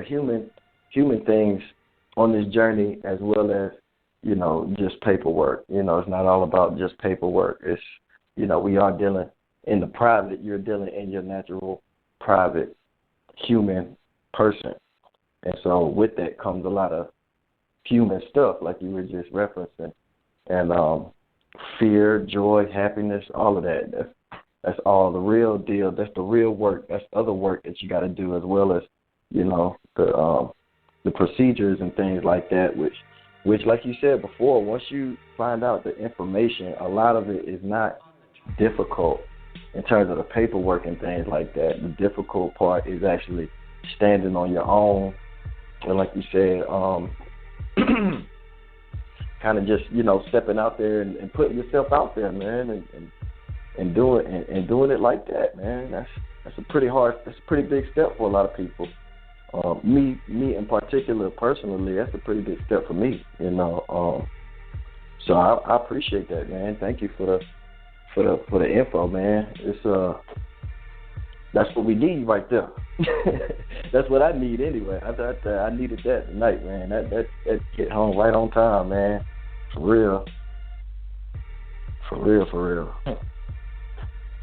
of human things on this journey, as well as just paperwork. It's not all about just paperwork. It's we are dealing in the private. You're dealing in your natural private human person, and so with that comes a lot of human stuff, like you were just referencing, and fear, joy, happiness, all of that. That's all the real deal. That's the real work. That's other work that you got to do, as well as the procedures and things like that, which like you said before, once you find out the information, a lot of it is not difficult in terms of the paperwork and things like that. The difficult part is actually standing on your own, and like you said, kind of just stepping out there and putting yourself out there, man, and doing it like that, man. That's a pretty big step for a lot of people. Me in particular, personally, that's a pretty big step for me, So I appreciate that, man. Thank you for the info, man. It's that's what we need right there. That's what I need anyway. I needed that tonight, man. That hit home right on time, man. For real.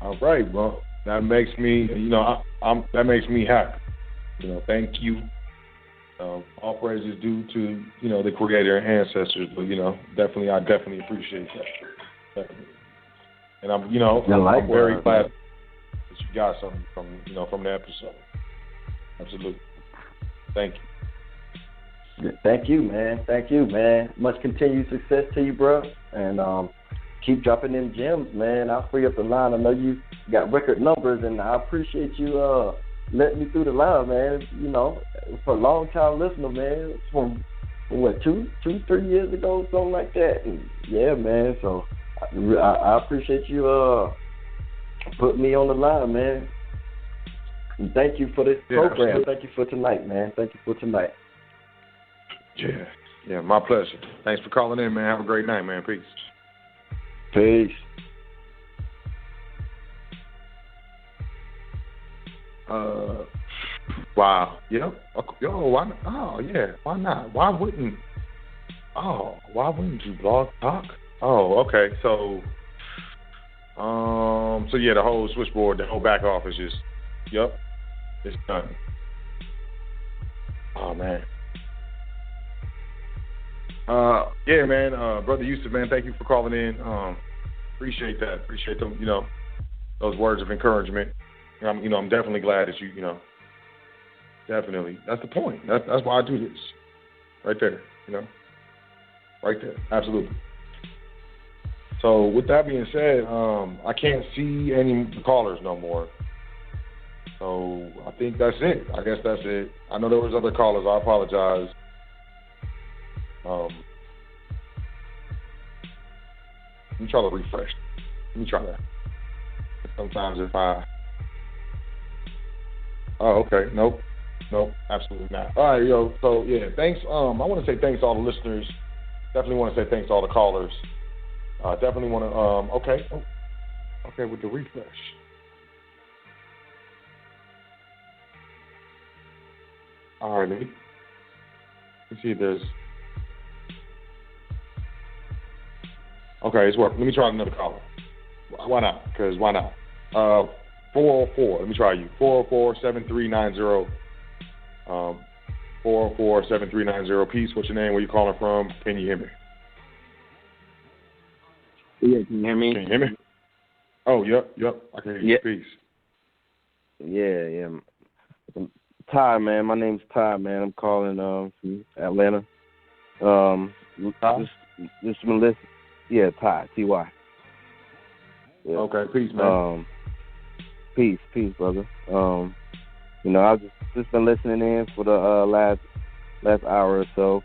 All right, bro. That makes me, that makes me happy. Thank you. All praise is due to, the Creator and ancestors. But I definitely appreciate that. Definitely. And I'm very glad that you got something from the episode. Absolutely. Thank you. Thank you, man. Much continued success to you, bro. And keep dropping them gems, man. I'll free up the line. I know you got record numbers, and I appreciate you letting me through the line, man. For a long time listener, man. From what, 2-3 years ago, something like that. And yeah, man. So I appreciate you putting me on the line, man. And thank you for this program. Absolutely. Thank you for tonight, man. Yeah, my pleasure. Thanks for calling in, man. Have a great night, man. Peace. Wow. Yep. Why not? Oh, yeah. Why not? Why wouldn't you blog talk? Oh, okay. So yeah, the whole switchboard, the whole back office it's done. Oh, man. Yeah, man. Brother Yusuf, man, thank you for calling in. Appreciate that. Appreciate them, those words of encouragement. I'm definitely glad that you, definitely. That's the point. That's why I do this. Right there, Right there. Absolutely. So with that being said, I can't see any callers no more. So I think that's it. I guess that's it. I know there was other callers. I apologize. Let me try to refresh. Let me try that. Sometimes if I... Oh, okay. Nope, absolutely not. All right, yo. So, yeah, thanks. I want to say thanks to all the listeners. Definitely want to say thanks to all the callers. Definitely want to... Okay. Okay, with the refresh. All right, let me see if there's... Okay, it's working. Let me try another caller. Why not? Because why not? 404. Let me try you. 404-7390. 404-7390. Peace. What's your name? Where you calling from? Can you hear me? Yeah, can you hear me? Can you hear me? Oh, yep. I can hear you. Yeah. Peace. Yeah. Ty, man. My name's Ty, man. I'm calling from Atlanta. Just been listening. Yeah, Ty, T-Y. Yeah. Okay, peace, man. Peace, brother. I've just been listening in for the last hour or so.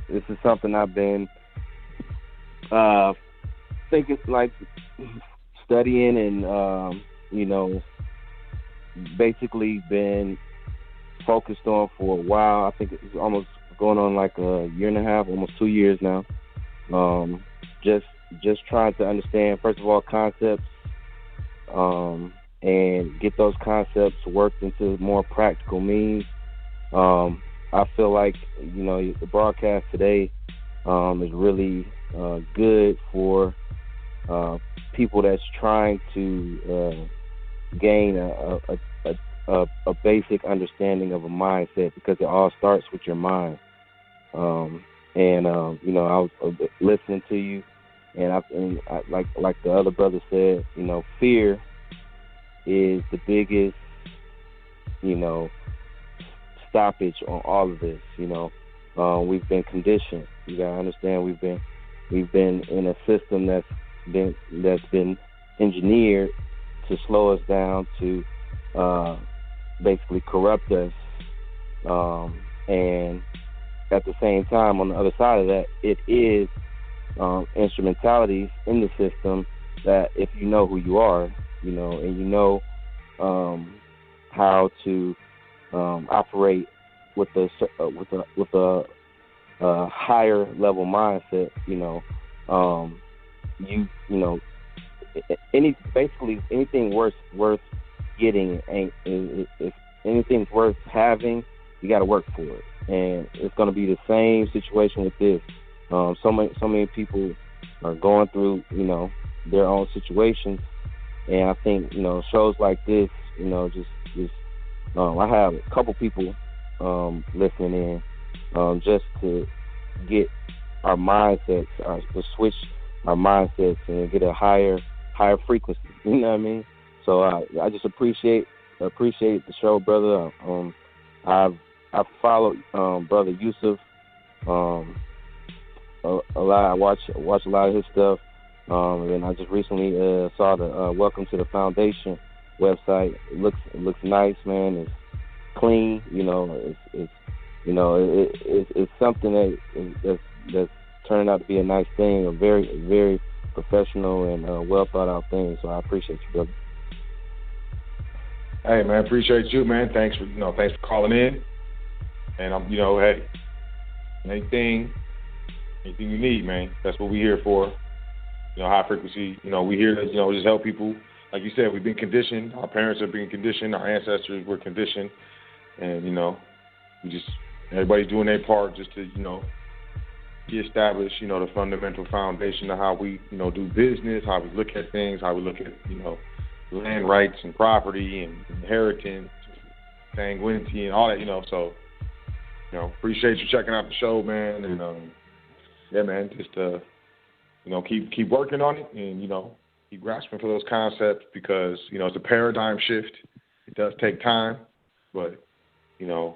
This is something I've been thinking, like, studying and, basically been focused on for a while. I think it's almost going on like a year and a half, almost 2 years now. Just trying to understand, first of all, concepts, and get those concepts worked into more practical means. I feel like, the broadcast today is really good for people that's trying to gain a basic understanding of a mindset, because it all starts with your mind. I was listening to you, and I like the other brother said, fear is the biggest stoppage on all of this. We've been conditioned. You gotta understand, we've been in a system that's been engineered to slow us down, to basically corrupt us, and at the same time, on the other side of that, it is instrumentalities in the system that, if you know who you are, and you know how to operate with a higher level mindset, anything worth getting, if anything's worth having, you got to work for it. And it's going to be the same situation with this. So many people are going through, their own situations, and I think, shows like this, I have a couple people listening in, just to get our mindsets, to switch our mindsets and get a higher frequency. You know what I mean? So I just appreciate the show, brother. I've followed Brother Yusuf a lot. I watch a lot of his stuff, and I just recently saw the Welcome to the Foundation website. It looks nice, man. It's clean. It's something that's turning out to be a nice thing, a very, very professional and well thought out thing. So I appreciate you, brother. Hey, man, appreciate you, man. Thanks for calling in. And hey, anything you need, man, that's what we're here for. High frequency. We here to just help people. Like you said, we've been conditioned. Our parents are being conditioned. Our ancestors were conditioned, and everybody's doing their part just to establish the fundamental foundation of how we do business, how we look at things, how we look at land rights and property and inheritance, sanguinity and all that. So appreciate you checking out the show, man, and yeah, man, just keep working on it, and keep grasping for those concepts, because it's a paradigm shift. It does take time, but the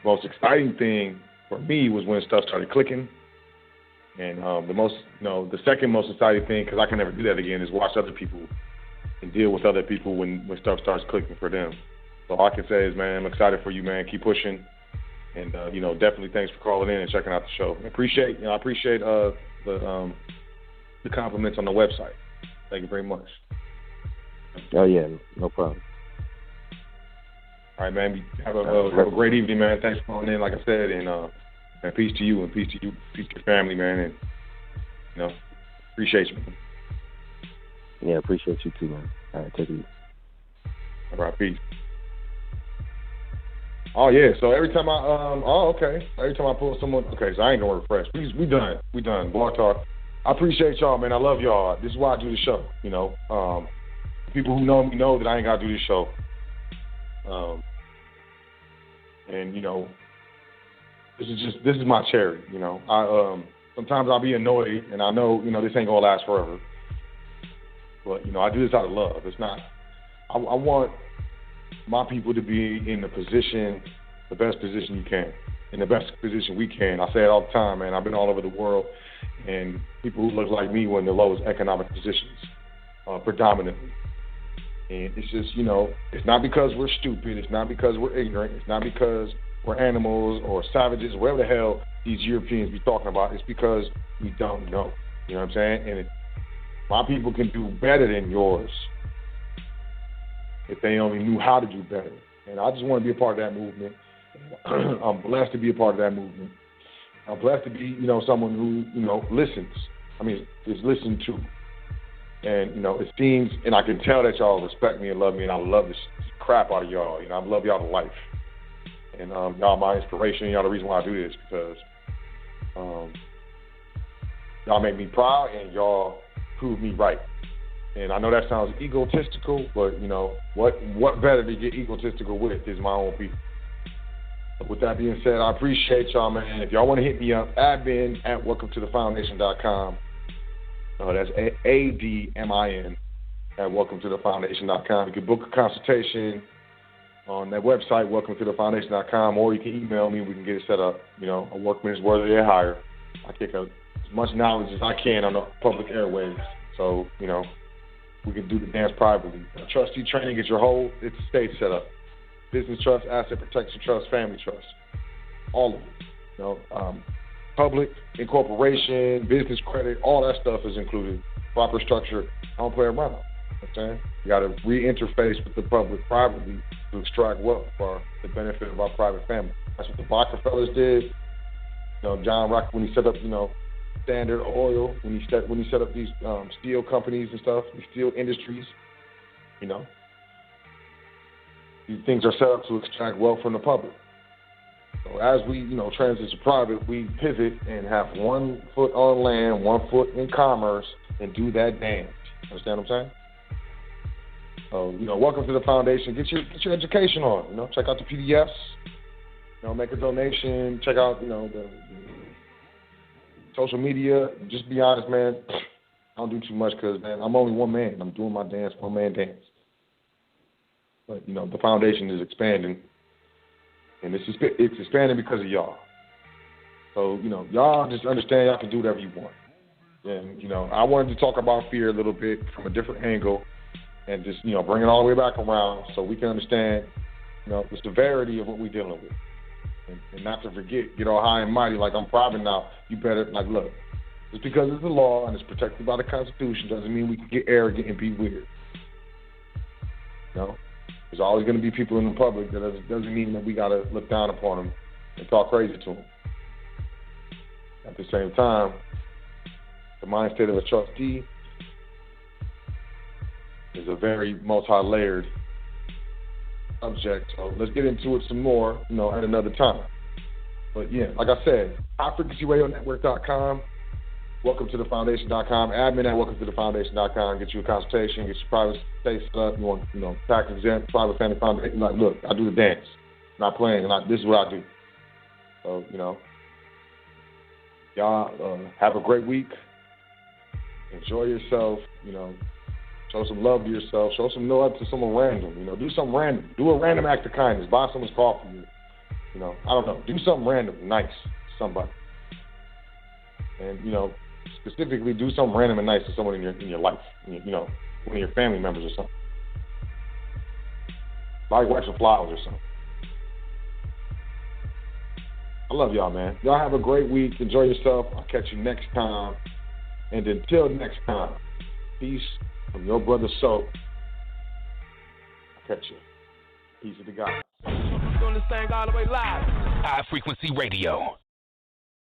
most exciting thing for me was when stuff started clicking, and the second most exciting thing, because I can never do that again, is watch other people and deal with other people when stuff starts clicking for them. So all I can say is, man, I'm excited for you, man. Keep pushing. And definitely thanks for calling in and checking out the show. I appreciate the compliments on the website. Thank you very much. Oh yeah, no problem. All right, man. Have a great evening, man. Thanks for calling in, like I said, and peace to you, and peace to your family, man. And appreciate you, man. Yeah, appreciate you too, man. All right, take it easy. All right, peace. Oh yeah, so every time I pull someone, okay, so I ain't gonna refresh. We done. Blog Talk. I appreciate y'all, man. I love y'all. This is why I do the show. People who know me know that I ain't gotta do this show. And this is my cherry. Sometimes I'll be annoyed, and I know this ain't gonna last forever. But I do this out of love. It's not. I want my people to be in the best position you can, in the best position we can. I say it all the time, man. I've been all over the world, and people who look like me were in the lowest economic positions, predominantly. And it's just, it's not because we're stupid. It's not because we're ignorant. It's not because we're animals or savages, whatever the hell these Europeans be talking about. It's because we don't know. You know what I'm saying? And my people can do better than yours if they only knew how to do better. And I just want to be a part of that movement. I'm blessed to be a part of that movement. I'm blessed to be, someone who, listens. Is listened to. And, it seems, and I can tell that y'all respect me and love me, and I love this crap out of y'all. I love y'all to life. And y'all my inspiration, y'all the reason why I do this, because y'all make me proud, and y'all prove me right. And I know that sounds egotistical, but, what better to get egotistical with is my own people. With that being said, I appreciate y'all, man. If y'all want to hit me up, admin at welcometothefoundation.com. That's ADMIN at welcometothefoundation.com. You can book a consultation. on that website, welcometothefoundation.com, or you can email me. We can get it set up. A workman is worthy of hire. I kick as much knowledge as I can on the public airwaves. So, we can do the dance privately. Trustee training is your whole, it's a state setup. Business trust, asset protection trust, family trust. All of it. Public, incorporation, business credit, all that stuff is included. Proper structure. I don't play around. You got to re-interface with the public privately to extract wealth for the benefit of our private family. That's what the Rockefellers did. John Rock, when he set up, Standard Oil, when he set up these steel companies and stuff, these steel industries, these things are set up to extract wealth from the public. So as we, transition private, we pivot and have 1 foot on land, 1 foot in commerce, and do that dance. Understand what I'm saying? So, welcome to the foundation. Get your education on. Check out the PDFs. Make a donation. Check out, the social media. Just be honest, man. I don't do too much because, man, I'm only one man. I'm doing my dance, one man dance. But, the foundation is expanding. And it's expanding because of y'all. So, y'all just understand y'all can do whatever you want. And, I wanted to talk about fear a little bit from a different angle and just, bring it all the way back around so we can understand, the severity of what we're dealing with. And not to forget, get all high and mighty like I'm private now. You better, look, just because it's the law and it's protected by the Constitution doesn't mean we can get arrogant and be weird. There's always going to be people in the public. That doesn't mean that we got to look down upon them and talk crazy to them. At the same time, the mind state of a trustee is a very multi-layered subject. So let's get into it some more, at another time. But yeah, like I said, highfrequencyradionetwork.com, welcometothefoundation.com, admin at welcometothefoundation.com, get you a consultation, get your private state set up, you want, tax exempt, private family foundation. Look, I do the dance. Not playing, this is what I do. So, y'all have a great week. Enjoy yourself, show some love to yourself. Show some love to someone random. Do something random. Do a random act of kindness. Buy someone's coffee. I don't know. Do something random, nice to somebody. And, specifically do something random and nice to someone in your life. One of your family members or something. Buy your wife some flowers or something. I love y'all, man. Y'all have a great week. Enjoy yourself. I'll catch you next time. And until next time, peace from your brother Sot. I'll catch you. Peace to the God. High Frequency Radio.